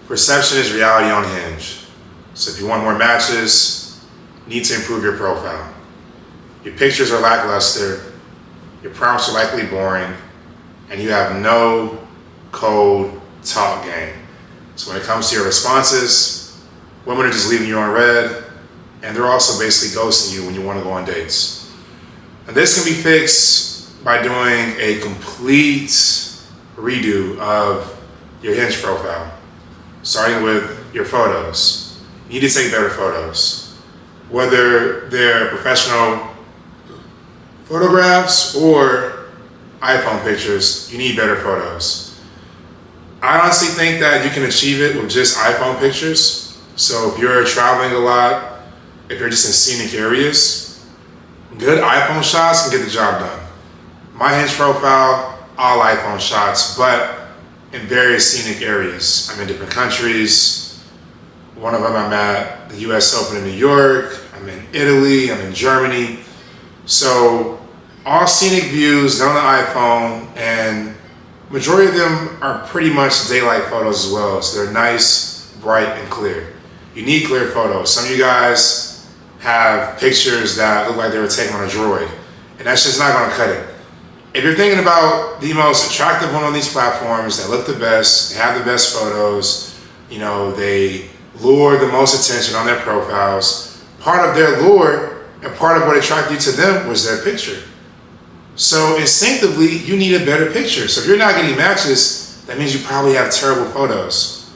Perception is reality on Hinge. So if you want more matches, you need to improve your profile. Your pictures are lackluster, your prompts are likely boring, and you have no cold talk game. So when it comes to your responses, women are just leaving you on red, and they're also basically ghosting you when you want to go on dates. And this can be fixed by doing a complete redo of your Hinge profile, starting with your photos. You need to take better photos. Whether they're professional photographs or iPhone pictures, you need better photos. I honestly think that you can achieve it with just iPhone pictures. So if you're traveling a lot, if you're just in scenic areas, good iPhone shots can get the job done. My Hinge profile, all iPhone shots, but in various scenic areas. I'm in different countries. One of them I'm at the US Open in New York, I'm in Italy, I'm in Germany. So all scenic views, they're on the iPhone, and majority of them are pretty much daylight photos as well. So they're nice, bright, and clear. You need clear photos. Some of you guys have pictures that look like they were taken on a droid, and that's just not gonna cut it. If you're thinking about the most attractive one on these platforms that look the best, they have the best photos, they lure the most attention on their profiles, part of their lure and part of what attracted you to them was their picture. So instinctively, you need a better picture. So if you're not getting matches, that means you probably have terrible photos.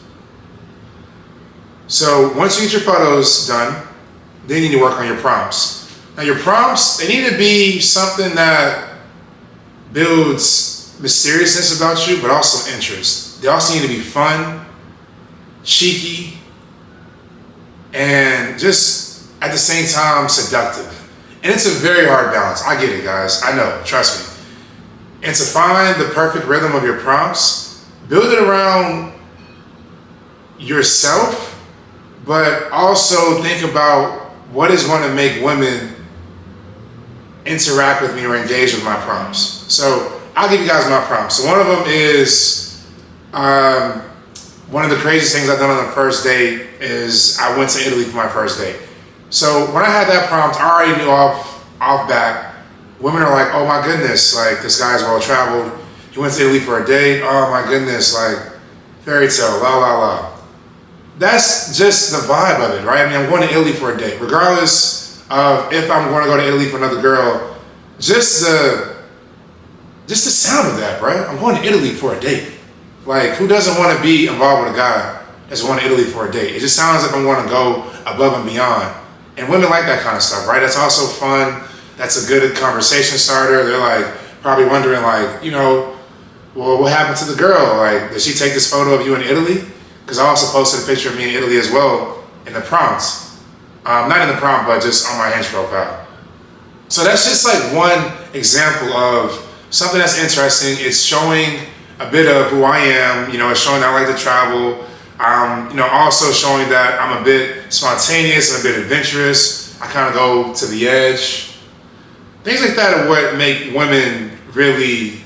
So once you get your photos done, then you need to work on your prompts. Now your prompts, they need to be something that builds mysteriousness about you, but also interest. They also need to be fun, cheeky, and just at the same time seductive. And it's a very hard balance. I get it, guys. I know, trust me. And to find the perfect rhythm of your prompts, build it around yourself, but also think about what is going to make women interact with me or engage with my prompts. So I'll give you guys my prompts. So one of them is, one of the craziest things I've done on the first date is I went to Italy for my first date. So when I had that prompt, I already knew off back, women are like, oh my goodness, like this guy's well traveled. He went to Italy for a date. Oh my goodness, like fairy tale, la la la. That's just the vibe of it, right? I mean, I'm going to Italy for a date. Regardless of if I'm going to go to Italy for another girl, just the sound of that, right? I'm going to Italy for a date. Like, who doesn't want to be involved with a guy that's going to Italy for a date? It just sounds like I'm going to go above and beyond. And women like that kind of stuff, right? That's also fun. That's a good conversation starter. They're like probably wondering like, well, what happened to the girl? Like, did she take this photo of you in Italy? Because I also posted a picture of me in Italy as well in the prompts. Not in the prompt, but just on my Hinge profile. So that's just like one example of something that's interesting. It's showing a bit of who I am. It's showing that I like to travel. Also showing that I'm a bit spontaneous and a bit adventurous. I kind of go to the edge. Things like that are what make women really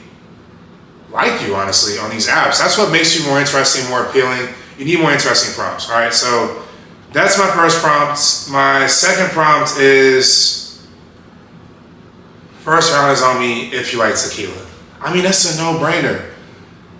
like you, honestly, on these apps. That's what makes you more interesting, more appealing. You need more interesting prompts, all right? So that's my first prompt. My second prompt is, first round is on me if you like tequila. I mean, that's a no-brainer.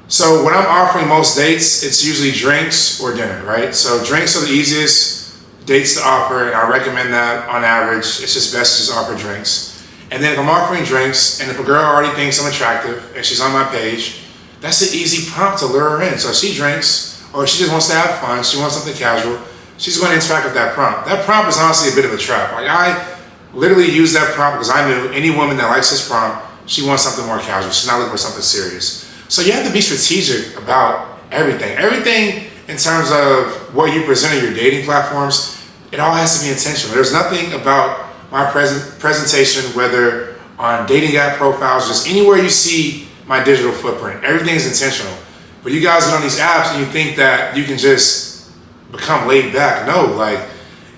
So when I'm offering most dates, it's usually drinks or dinner, right? So drinks are the easiest dates to offer, and I recommend that on average. It's just best to just offer drinks. And then if I'm offering drinks, and if a girl already thinks I'm attractive, and she's on my page, that's an easy prompt to lure her in. So if she drinks, or she just wants to have fun, she wants something casual, she's going to interact with that prompt. That prompt is honestly a bit of a trap. Like, I literally used that prompt because I knew any woman that likes this prompt, she wants something more casual. She's not looking for something serious. So you have to be strategic about everything. Everything in terms of what you present on your dating platforms, it all has to be intentional. There's nothing about my presentation, whether on dating app profiles, just anywhere you see my digital footprint, everything's intentional. But you guys get on these apps and you think that you can just become laid back. No, like,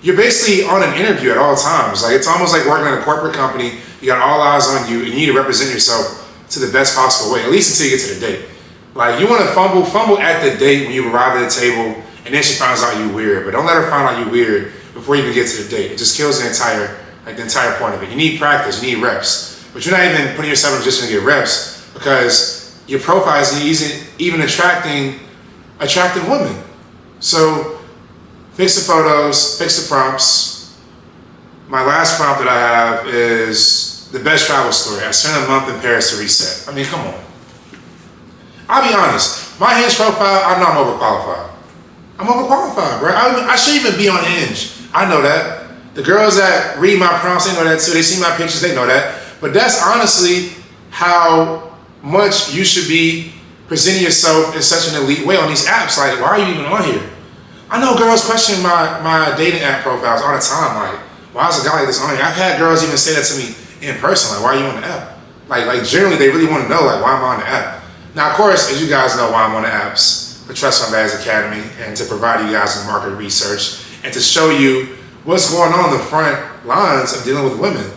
you're basically on an interview at all times. Like, it's almost like working at a corporate company. You got all eyes on you, and you need to represent yourself to the best possible way, at least until you get to the date. Like, you want to fumble at the date when you arrive at the table and then she finds out you weird. But don't let her find out you weird before you even get to the date. It just kills the entire point of it. You need practice, you need reps. But you're not even putting yourself in a position to get reps because your profile isn't even attracting attractive women. So fix the photos, fix the prompts. My last prompt that I have is the best travel story. I spent a month in Paris to reset. I mean, come on. I'll be honest. My Hinge profile, I know I'm overqualified. I'm overqualified, bro. I shouldn't even be on Hinge. I know that. The girls that read my prompts, they know that too. They see my pictures, they know that. But that's honestly how much you should be presenting yourself in such an elite way on these apps. Like, why are you even on here? I know girls question my dating app profiles all the time. Like, why is a guy like this on here? I've had girls even say that to me in person. Like, why are you on the app? Like generally, they really want to know, like, why am I on the app? Now, of course, as you guys know why I'm on the apps, the Trust Fund Bags Academy, and to provide you guys with market research and to show you what's going on the front lines of dealing with women.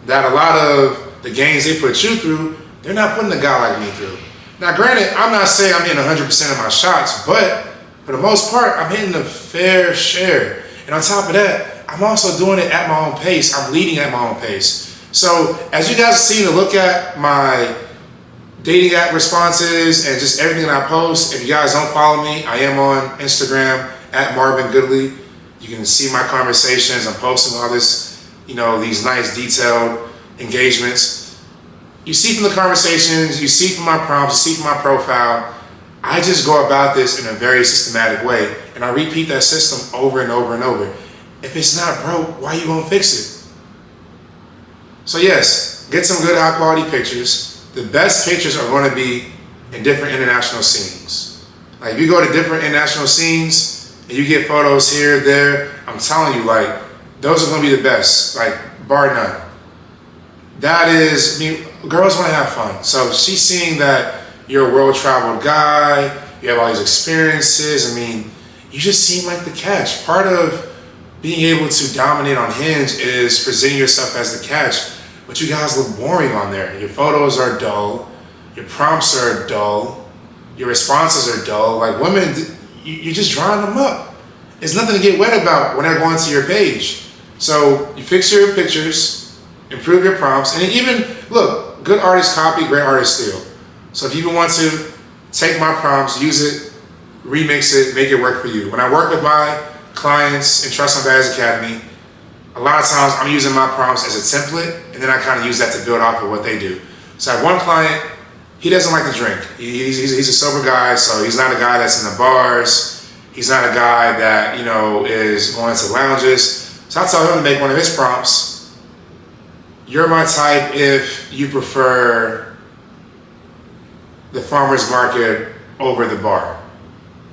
That a lot of the games they put you through, they're not putting a guy like me through. Now, granted, I'm not saying I'm hitting 100% of my shots, but for the most part, I'm hitting a fair share. And on top of that, I'm also doing it at my own pace. I'm leading at my own pace. So as you guys see to look at my dating app responses and just everything that I post, if you guys don't follow me, I am on Instagram at Marvin Goodley. You can see my conversations. I'm posting all this, these nice detailed engagements. You see from the conversations, you see from my prompts, you see from my profile, I just go about this in a very systematic way. And I repeat that system over and over and over. If it's not broke, why you gonna fix it? So yes, get some good high quality pictures. The best pictures are gonna be in different international scenes. Like if you go to different international scenes and you get photos here, there, I'm telling you, like, those are gonna be the best, like bar none. That is, girls wanna have fun. So she's seeing that you're a world-traveled guy, you have all these experiences. You just seem like the catch. Part of being able to dominate on Hinge is presenting yourself as the catch, but you guys look boring on there. Your photos are dull, your prompts are dull, your responses are dull. Like women, you're just drawing them up. There's nothing to get wet about when they're going to your page. So you fix your pictures, improve your prompts, and even, look, good artists copy, great artists steal. So if you even want to take my prompts, use it, remix it, make it work for you. When I work with my clients in Trust Fund Bags Academy, a lot of times I'm using my prompts as a template, and then I kind of use that to build off of what they do. So I have one client, he doesn't like to drink. He's a sober guy, so he's not a guy that's in the bars. He's not a guy that, is going to lounges. So I tell him to make one of his prompts. You're my type if you prefer the farmer's market over the bar,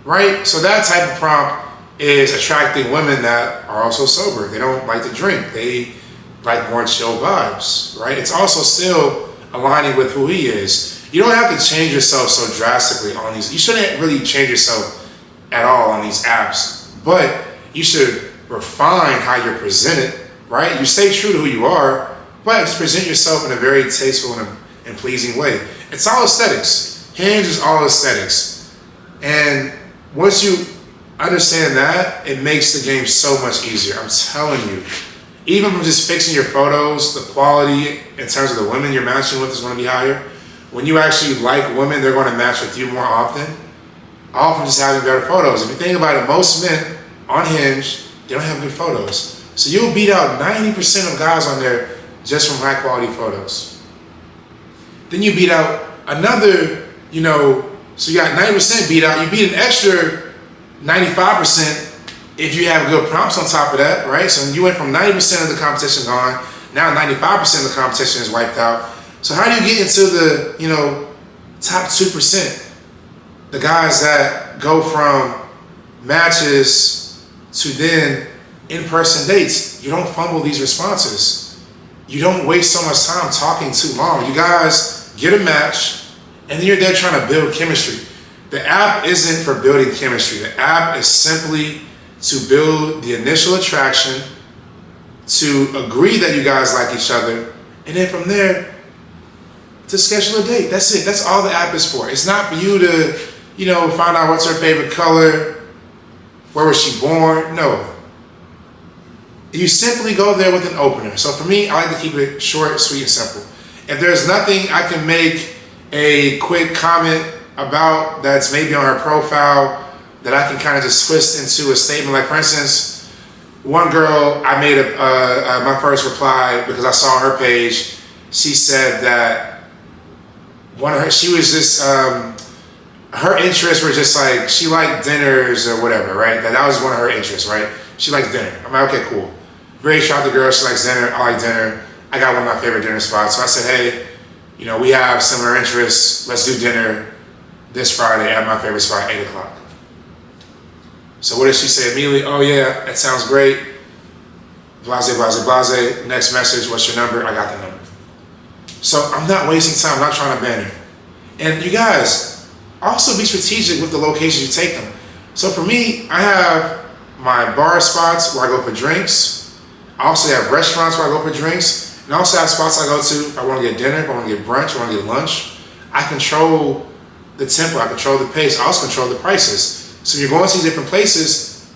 right? So that type of prompt is attracting women that are also sober. They don't like to drink. They like more chill vibes, right? It's also still aligning with who he is. You don't have to change yourself so drastically on these. You shouldn't really change yourself at all on these apps, but you should refine how you're presented, right? You stay true to who you are, but just present yourself in a very tasteful and pleasing way. It's all aesthetics. Hinge is all aesthetics. And once you understand that, it makes the game so much easier. I'm telling you. Even from just fixing your photos, the quality in terms of the women you're matching with is going to be higher. When you actually like women, they're going to match with you more often. All from just having better photos. If you think about it, most men on Hinge, they don't have good photos. So you'll beat out 90% of guys on there just from high quality photos. Then you beat out another, so you got 90% beat out. You beat an extra 95% if you have good prompts on top of that, right? So you went from 90% of the competition gone, now 95% of the competition is wiped out. So how do you get into the, top 2%? The guys that go from matches to then in-person dates. You don't fumble these responses. You don't waste so much time talking too long. You guys get a match, and then you're there trying to build chemistry. The app isn't for building chemistry. The app is simply to build the initial attraction, to agree that you guys like each other, and then from there, to schedule a date. That's it. That's all the app is for. It's not for you to, find out what's her favorite color, Where was she born? No. You simply go there with an opener. So for me, I like to keep it short, sweet, and simple. If there's nothing I can make a quick comment about that's maybe on her profile that I can kind of just twist into a statement, like for instance, one girl, I made my first reply because I saw on her page, she said that she was just, her interests were just like, she liked dinners or whatever, right? That was one of her interests, right? She liked dinner. I'm like, okay, cool. Very attractive girl, she likes dinner, I like dinner. I got one of my favorite dinner spots. So I said, hey, we have similar interests. Let's do dinner this Friday at my favorite spot, 8 o'clock. So what did she say immediately? Oh yeah, that sounds great. Blase, blase, blase. Next message, what's your number? I got the number. So I'm not wasting time, I'm not trying to ban her. And you guys, also be strategic with the locations you take them. So for me, I have my bar spots where I go for drinks. I also have restaurants where I go for drinks. And I also have spots I go to if I want to get dinner, if I want to get brunch, if I want to get lunch. I control the tempo, I control the pace, I also control the prices. So you're going to these different places,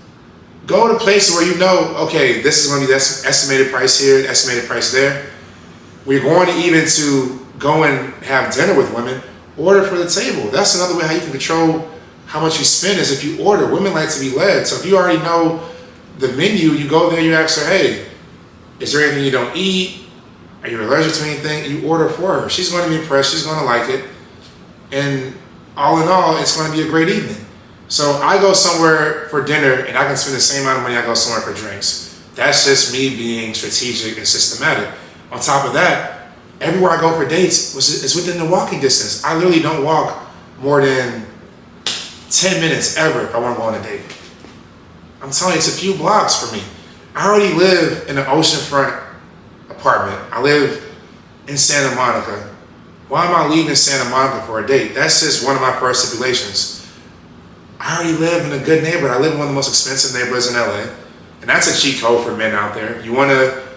go to places where you know, okay, this is going to be the estimated price here, estimated price there. We're going to even to go and have dinner with women, order for the table. That's another way how you can control how much you spend is if you order. Women like to be led. So if you already know the menu, you go there, you ask her, hey, is there anything you don't eat? Are you allergic to anything? You order for her. She's going to be impressed. She's going to like it. And all in all, it's going to be a great evening. So I go somewhere for dinner and I can spend the same amount of money I go somewhere for drinks. That's just me being strategic and systematic. On top of that, everywhere I go for dates is within the walking distance. I literally don't walk more than 10 minutes ever if I want to go on a date. I'm telling you, it's a few blocks for me. I already live in an oceanfront apartment. I live in Santa Monica. Why am I leaving Santa Monica for a date? That's just one of my first stipulations. I already live in a good neighborhood. I live in one of the most expensive neighborhoods in LA. And that's a cheat code for men out there. You want to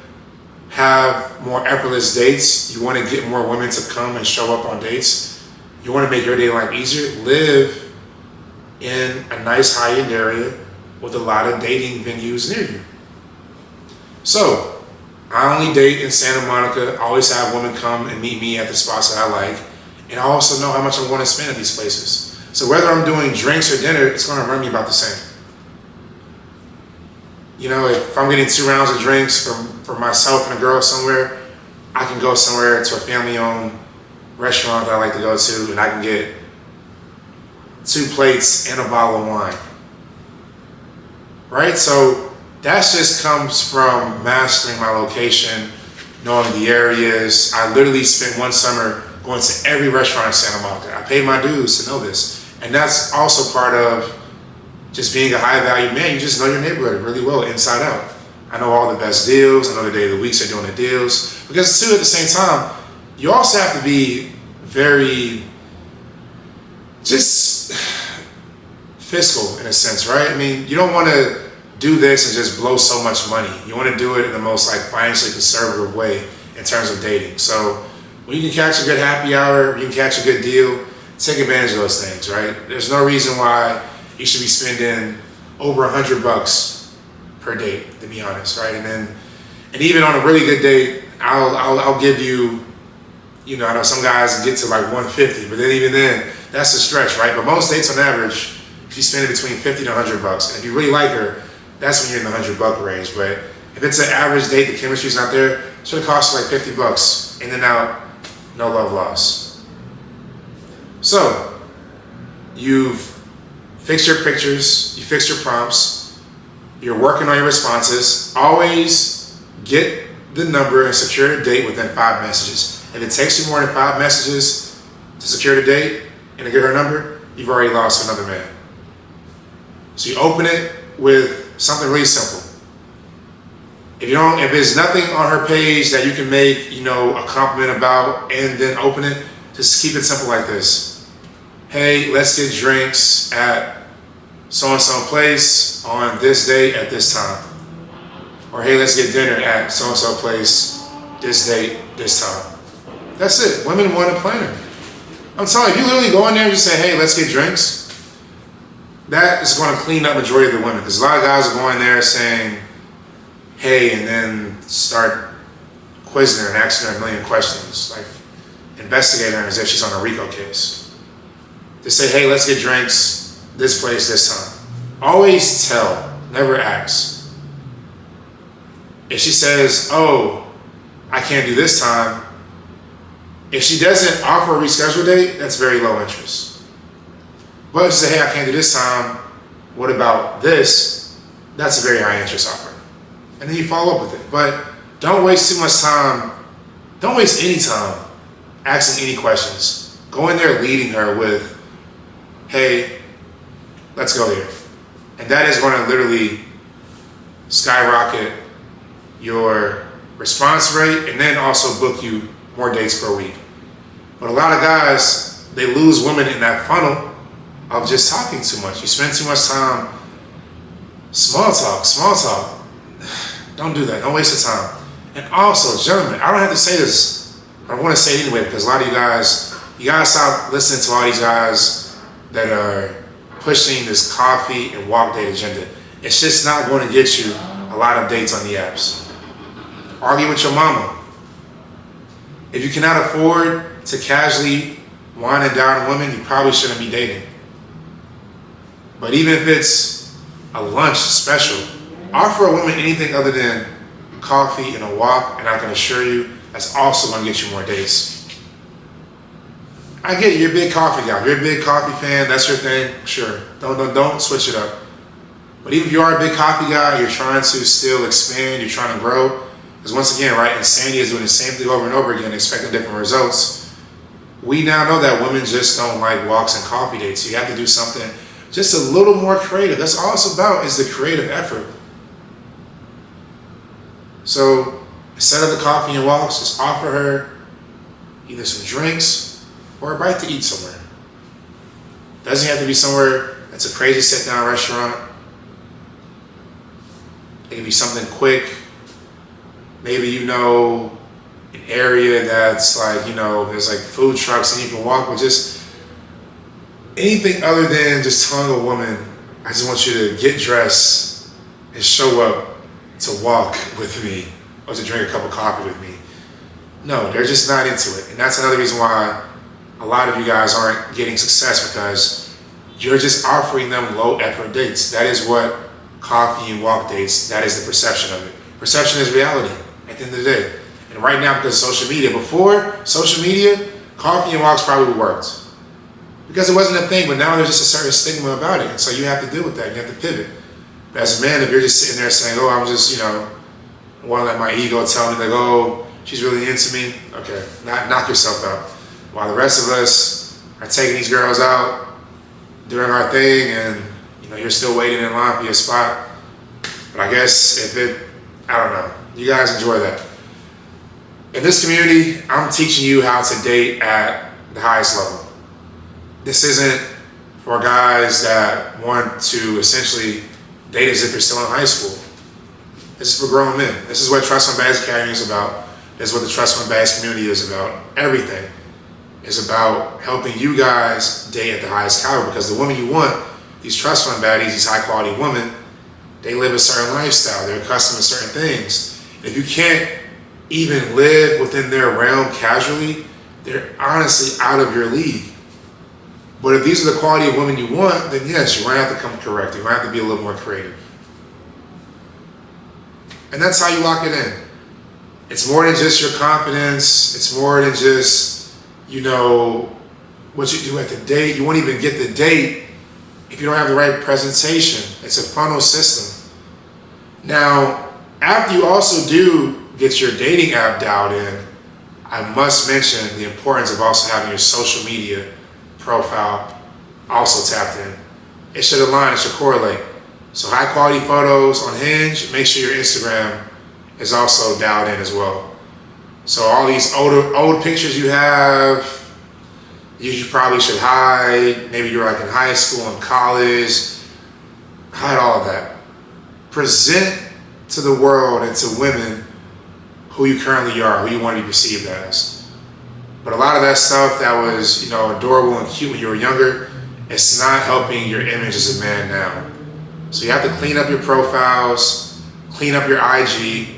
have more effortless dates. You want to get more women to come and show up on dates. You want to make your dating life easier. Live in a nice high-end area with a lot of dating venues near you. So, I only date in Santa Monica. I always have women come and meet me at the spots that I like. And I also know how much I'm going to spend at these places. So whether I'm doing drinks or dinner, it's going to run me about the same. If I'm getting 2 rounds of drinks for myself and a girl somewhere, I can go somewhere to a family-owned restaurant that I like to go to, and I can get 2 plates and a bottle of wine. Right? So that just comes from mastering my location, knowing the areas. I literally spent one summer going to every restaurant in Santa Monica. I paid my dues to know this. And that's also part of just being a high-value man. You just know your neighborhood really well, inside out. I know all the best deals. I know the day of the weeks they're doing the deals. Because too, at the same time, you also have to be very just fiscal in a sense, right? I mean, you don't want to do this and just blow so much money. You want to do it in the most financially conservative way in terms of dating. So when you can catch a good happy hour, you can catch a good deal, take advantage of those things, right? There's no reason why you should be spending over $100 per date, to be honest, right? And even on a really good date, I'll give you, I know some guys get to 150, but then even then, that's a stretch, right? But most dates on average, she's spending between $50 to $100. And if you really like her, that's when you're in the $100 range. But if it's an average date, the chemistry's not there, it's gonna cost you $50. In and out, no love lost. So, you've fixed your pictures, you fixed your prompts, you're working on your responses. Always get the number and secure the date within 5 messages. If it takes you more than 5 messages to secure the date and to get her number, you've already lost to another man. So you open it with something really simple. If there's nothing on her page that you can make, a compliment about and then open it, just keep it simple like this. Hey, let's get drinks at so-and-so place on this date at this time. Or hey, let's get dinner at so-and-so place this date, this time. That's it. Women want a planner. I'm telling you, if you literally go in there and just say, hey, let's get drinks, that is going to clean up majority of the women, because a lot of guys are going there saying, hey, and then start quizzing her and asking her a million questions, like investigating her as if she's on a RICO case. They say, hey, let's get drinks, this place, this time. Always tell, never ask. If she says, oh, I can't do this time, if she doesn't offer a rescheduled date, that's very low interest. But if she says, hey, I can't do this time, what about this? That's a very high interest offer. And then you follow up with it. But don't waste too much time. Don't waste any time asking any questions. Go in there leading her with, hey, let's go here. And that is going to literally skyrocket your response rate and then also book you more dates per week. But a lot of guys, they lose women in that funnel of just talking too much. You spend too much time, small talk. Don't do that, don't waste your time. And also, gentlemen, I don't have to say this, but I want to say it anyway, because a lot of you gotta stop listening to all these guys that are pushing this coffee and walk date agenda. It's just not going to get you a lot of dates on the apps. Argue with your mama. If you cannot afford to casually wine and dine women, you probably shouldn't be dating. But even if it's a lunch special, offer a woman anything other than coffee and a walk, and I can assure you that's also going to get you more dates. I get it, you're a big coffee guy, you're a big coffee fan, that's your thing, sure. Don't switch it up. But even if you are a big coffee guy, you're trying to still expand, you're trying to grow. Because once again, right, insanity is doing the same thing over and over again, expecting different results. We now know that women just don't like walks and coffee dates. So you have to do something just a little more creative. That's all it's about, is the creative effort. So instead of the coffee and walks, just offer her either some drinks or a bite to eat somewhere. Doesn't have to be somewhere that's a crazy sit-down restaurant. It can be something quick. Maybe an area that's like, there's like food trucks and you can walk, but just anything other than just telling a woman, I just want you to get dressed and show up to walk with me or to drink a cup of coffee with me. No, they're just not into it. And that's another reason why a lot of you guys aren't getting success, because you're just offering them low effort dates. That is what coffee and walk dates, that is the perception of it. Perception is reality at the end of the day. And right now, because of social media, before social media, coffee and walks probably worked. Because it wasn't a thing, but now there's just a certain stigma about it. And so you have to deal with that, you have to pivot. But as a man, if you're just sitting there saying, oh, I'm just, I want to let my ego tell me, like, oh, she's really into me, okay, knock yourself out. While the rest of us are taking these girls out, doing our thing, and you're still waiting in line for your spot. But I guess I don't know, you guys enjoy that. In this community, I'm teaching you how to date at the highest level. This isn't for guys that want to essentially date as if you're still in high school. This is for grown men. This is what Trust Fund Bags Academy is about. This is what the Trust Fund Bags community is about. Everything is about helping you guys date at the highest caliber, because the women you want, these trust fund baddies, these high quality women, they live a certain lifestyle. They're accustomed to certain things. If you can't even live within their realm casually, they're honestly out of your league. But if these are the quality of women you want, then yes, you're going to have to come correct. You're going to have to be a little more creative. And that's how you lock it in. It's more than just your confidence. It's more than just, what you do at the date. You won't even get the date if you don't have the right presentation. It's a funnel system. Now, after you also do get your dating app dialed in, I must mention the importance of also having your social media profile also tapped in. It should align, it should correlate. So high quality photos on Hinge, make sure your Instagram is also dialed in as well. So all these old pictures you have, you probably should hide. Maybe you're like in high school and college, hide all of that. Present to the world and to women who you currently are, who you want to be perceived as. But a lot of that stuff that was, adorable and cute when you were younger, it's not helping your image as a man now. So you have to clean up your profiles, clean up your IG,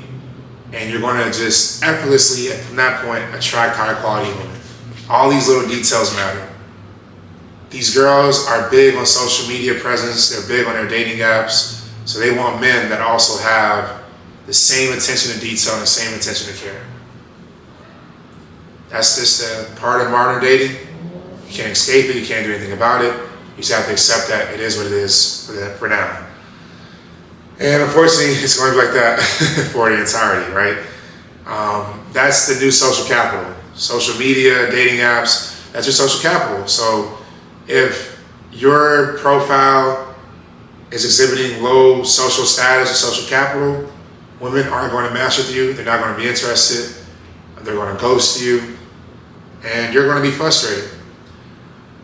and you're going to just effortlessly, from that point, attract high quality women. All these little details matter. These girls are big on social media presence, they're big on their dating apps, so they want men that also have the same attention to detail and the same attention to care. That's just a part of modern dating. You can't escape it, you can't do anything about it. You just have to accept that it is what it is for now. And unfortunately, it's going to be like that for the entirety, right? That's the new social capital. Social media, dating apps, that's your social capital. So if your profile is exhibiting low social status or social capital, women aren't going to match with you, they're not going to be interested, they're going to ghost you, and you're going to be frustrated.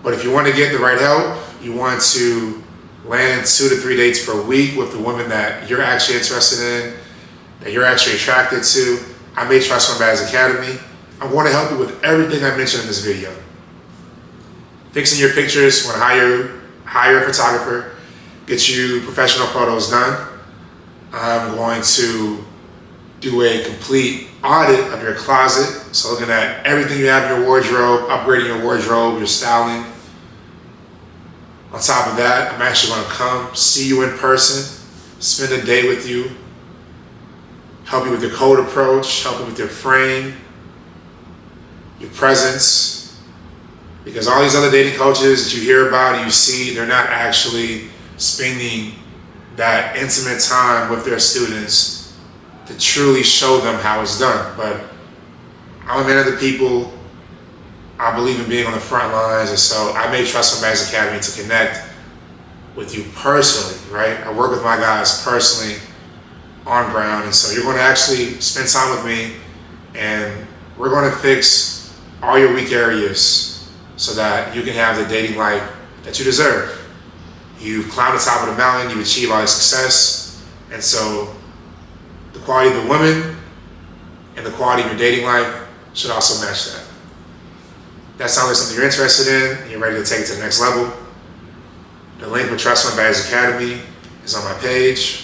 But if you want to get the right help, you want to land 2 to 3 dates per week with the woman that you're actually interested in, that you're actually attracted to, I made Trust Fund Bags Academy. I'm going to help you with everything I mentioned in this video. Fixing your pictures, want to hire a photographer, get you professional photos done. I'm going to do a complete audit of your closet. So looking at everything you have in your wardrobe, upgrading your wardrobe, your styling. On top of that, I'm actually going to come see you in person, spend a day with you, help you with your code approach, help you with your frame, your presence. Because all these other dating coaches that you hear about and you see, they're not actually spending that intimate time with their students to truly show them how it's done. But I'm a man of the people. I believe in being on the front lines, and so I made Trust Fund Bags Academy to connect with you personally, right? I work with my guys personally on ground, and so you're going to actually spend time with me, and we're going to fix all your weak areas so that you can have the dating life that you deserve. You've climbed the top of the mountain, you've achieved all this success, and so the quality of the women and the quality of your dating life should also match that. That sounds like something you're interested in, and you're ready to take it to the next level. The link for Trust Fund Bags Academy is on my page.